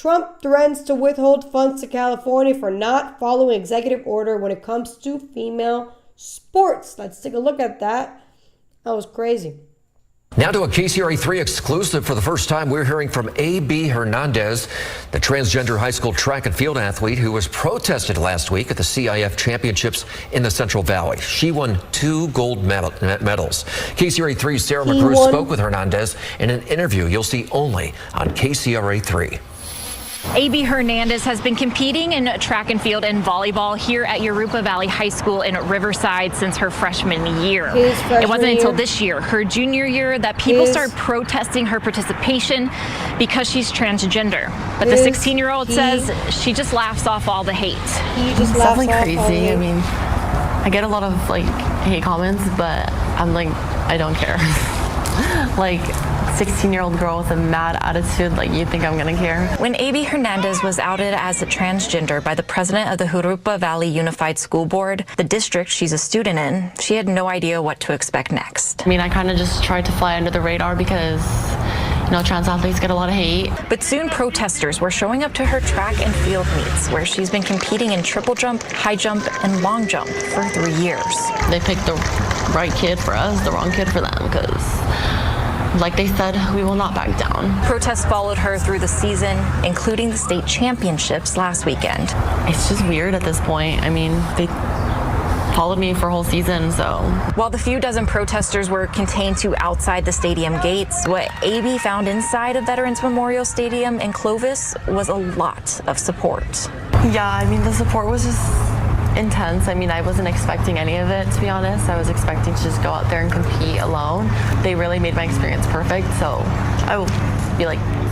Trump threatens to withhold funds to California for not following executive order when it comes to female sports. Let's take a look at that. That was crazy. Now to a KCRA3 exclusive. For the first time, we're hearing from A.B. Hernandez, the transgender high school track and field athlete who was protested last week at the CIF championships in the Central Valley. She won 2 gold medals. KCRA3's Sarah McGrew spoke with Hernandez in an interview you'll see only on KCRA3. A.B. Hernandez has been competing in track and field and volleyball here at Yorupa Valley High School in Riverside since her freshman year. It wasn't until this year, her junior year, that people started protesting her participation because she's transgender. But the 16-year-old says she just laughs off all the hate. It's definitely crazy. I mean, I get a lot of hate comments, but I'm I don't care. 16-year-old girl with a mad attitude, you think I'm gonna care? When A.B. Hernandez was outed as a transgender by the president of the Yorupa Valley Unified School Board, the district she's a student in, she had no idea what to expect next. I mean, I kind of just tried to fly under the radar because, trans athletes get a lot of hate. But soon protesters were showing up to her track and field meets, where she's been competing in triple jump, high jump, and long jump for 3 years. They picked the right kid for us, the wrong kid for them, because like they said, we will not back down. Protests followed her through the season, including the state championships last weekend. It's just weird at this point. I mean, they followed me for a whole season, so. While the few dozen protesters were contained to outside the stadium gates, what A.B. found inside of Veterans Memorial Stadium in Clovis was a lot of support. Yeah, I mean, the support was just intense. I mean, I wasn't expecting any of it, to be honest. I was expecting to just go out there and compete alone. They really made my experience perfect, so I will be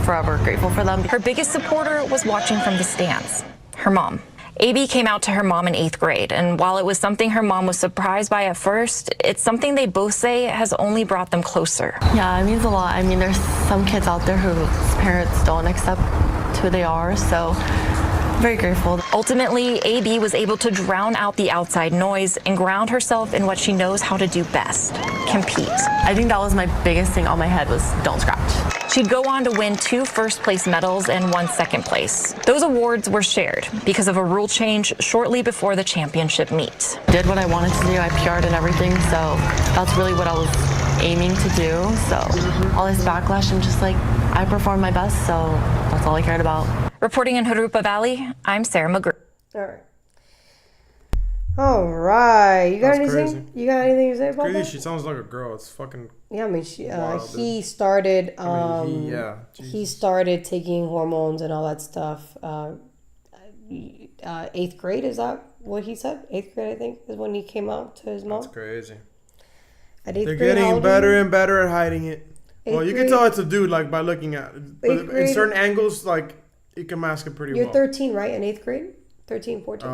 forever grateful for them. Her biggest supporter was watching from the stands, her mom. A.B. came out to her mom in 8th grade, and while it was something her mom was surprised by at first, it's something they both say has only brought them closer. Yeah, it means a lot. I mean, there's some kids out there whose parents don't accept who they are, so very grateful. Ultimately, A.B. was able to drown out the outside noise and ground herself in what she knows how to do best, compete. I think that was my biggest thing on my head was don't scratch. She'd go on to win 2 first-place medals and 1 second place. Those awards were shared because of a rule change shortly before the championship meet. Did what I wanted to do. I PR'd and everything, so that's really what I was aiming to do. So all this backlash, I'm just I performed my best, so that's all I cared about. Reporting in Yorupa Valley, I'm Sarah McGrew. All right. You got anything? Crazy. You got anything to say about that? She sounds like a girl. It's fucking. Yeah, I mean, he started. He started taking hormones and all that stuff. 8th grade, is that what he said? 8th grade, I think, is when he came out to his mom. That's crazy. At 8th They're grade, getting better and better at hiding it. Well, you can tell it's a dude by looking at it. But in certain angles, you can mask it pretty well. You're 13, right? In 8th grade? 13, 14?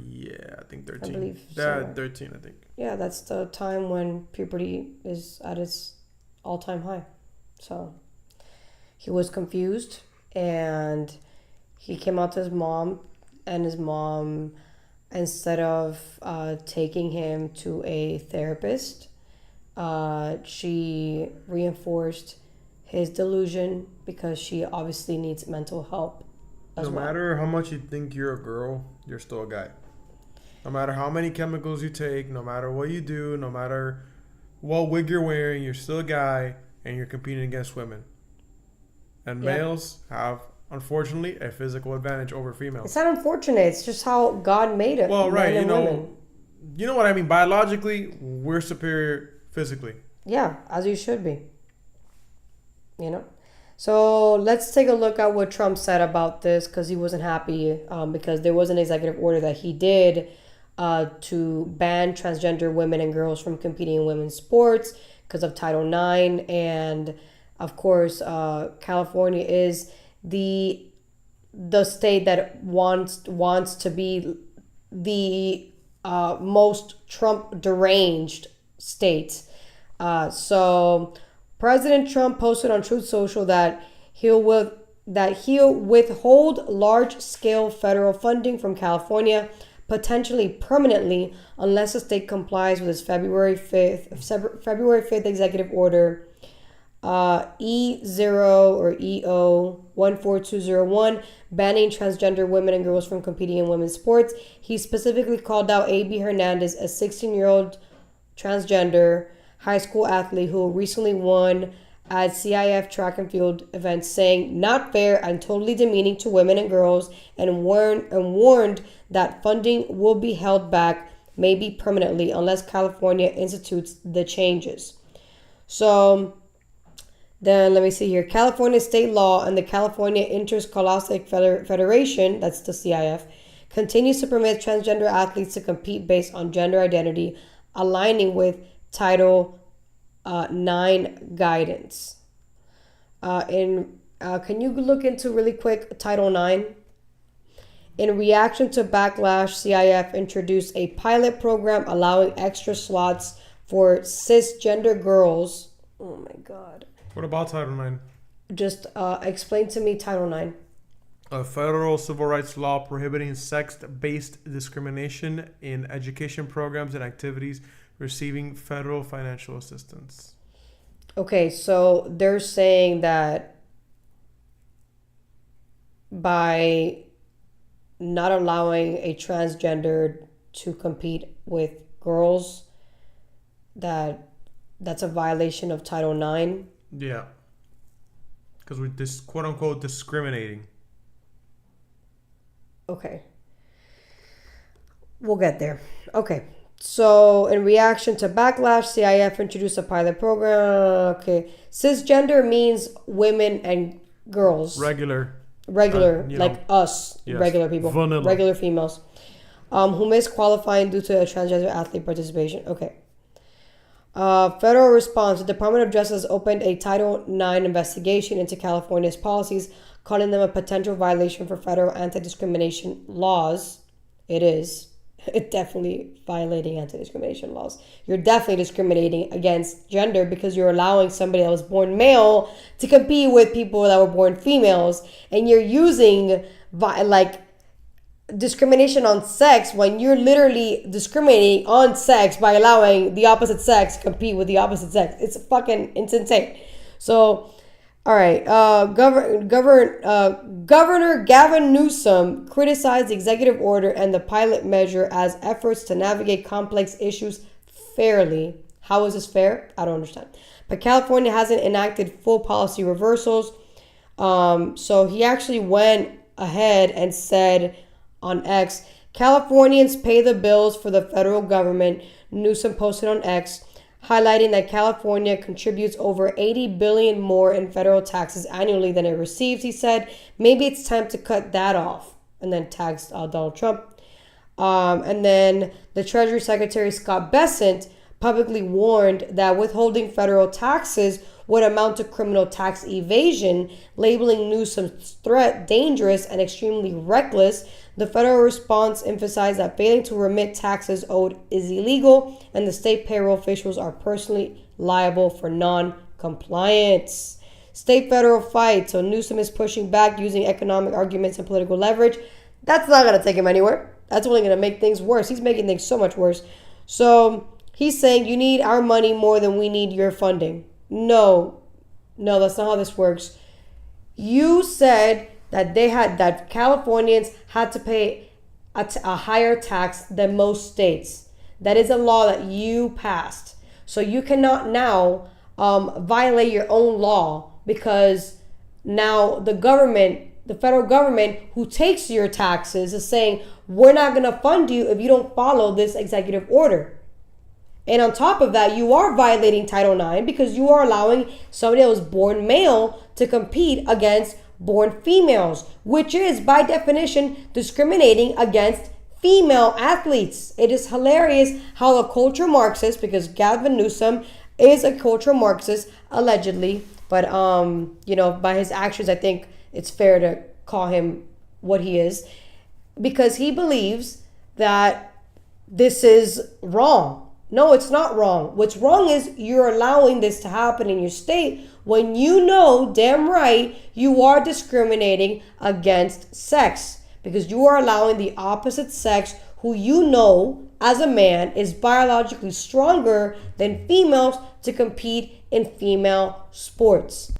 Yeah, I think 13. I believe so. 13, I think. Yeah, that's the time when puberty is at its all-time high. So he was confused, and he came out to his mom, and his mom, instead of taking him to a therapist, she reinforced his delusion because she obviously needs mental help as well. No matter how much you think you're a girl, you're still a guy. No matter how many chemicals you take, no matter what you do, no matter what wig you're wearing, you're still a guy and you're competing against women. And males have, unfortunately, a physical advantage over females. It's not unfortunate. It's just how God made it. Well, right. Men and women. You know what I mean? Biologically, we're superior physically. Yeah, as you should be. So let's take a look at what Trump said about this, because he wasn't happy because there was an executive order that he did to ban transgender women and girls from competing in women's sports because of Title IX. And of course, California is the state that wants to be the most Trump deranged state. So President Trump posted on Truth Social that he'll withhold large-scale federal funding from California, potentially permanently, unless the state complies with his February 5th executive order E0 or EO 14201, banning transgender women and girls from competing in women's sports. He specifically called out A.B. Hernandez, a 16-year-old transgender high school athlete who recently won at CIF track and field events, saying, "Not fair and totally demeaning to women and girls," and warned that funding will be held back, maybe permanently, unless California institutes the changes. So then let me see here. California state law and the California Interscholastic Federation, that's the CIF, continues to permit transgender athletes to compete based on gender identity, aligning with Title 9 guidance. Can you look into really quick Title 9? In reaction to backlash, CIF introduced a pilot program allowing extra slots for cisgender girls. Oh my God. What about Title 9? Just explain to me Title 9. A federal civil rights law prohibiting sex-based discrimination in education programs and activities receiving federal financial assistance. Okay, so they're saying that by not allowing a transgender to compete with girls, that's a violation of Title 9. Yeah. Because we're quote unquote discriminating. Okay. We'll get there. Okay. So, in reaction to backlash, CIF introduced a pilot program. Okay. Cisgender means women and girls. Regular, like us, yes. Regular people. Vanilla. Regular females. Who miss qualifying due to a transgender athlete participation. Okay. Federal response. The Department of Justice opened a Title IX investigation into California's policies, calling them a potential violation for federal anti-discrimination laws. It is. It's definitely violating anti-discrimination laws. You're definitely discriminating against gender because you're allowing somebody that was born male to compete with people that were born females, and you're using discrimination on sex when you're literally discriminating on sex by allowing the opposite sex compete with the opposite sex. It's insane. So, all right. Governor Gavin Newsom criticized the executive order and the pilot measure as efforts to navigate complex issues fairly. How is this fair? I don't understand. But California hasn't enacted full policy reversals. So he actually went ahead and said on X, Californians pay the bills for the federal government. Newsom posted on X, highlighting that California contributes over $80 billion more in federal taxes annually than it receives. He said, maybe it's time to cut that off. And then tags Donald Trump. And then the Treasury Secretary Scott Bessent publicly warned that withholding federal taxes would amount to criminal tax evasion, labeling Newsom's threat dangerous and extremely reckless. The federal response emphasized that failing to remit taxes owed is illegal, and the state payroll officials are personally liable for non-compliance. State-federal fight. So Newsom is pushing back using economic arguments and political leverage. That's not going to take him anywhere. That's only going to make things worse. He's making things so much worse. So he's saying you need our money more than we need your funding. No, that's not how this works. You said that Californians had to pay a higher tax than most states. That is a law that you passed. So you cannot now violate your own law because now the federal government who takes your taxes is saying, we're not going to fund you if you don't follow this executive order. And on top of that, you are violating Title IX because you are allowing somebody that was born male to compete against born females, which is by definition discriminating against female athletes. It is hilarious how a cultural Marxist, because Gavin Newsom is a cultural Marxist allegedly, but by his actions, I think it's fair to call him what he is, because he believes that this is wrong. No, it's not wrong. What's wrong is you're allowing this to happen in your state when you know damn right you are discriminating against sex, because you are allowing the opposite sex, who you know as a man is biologically stronger than females, to compete in female sports.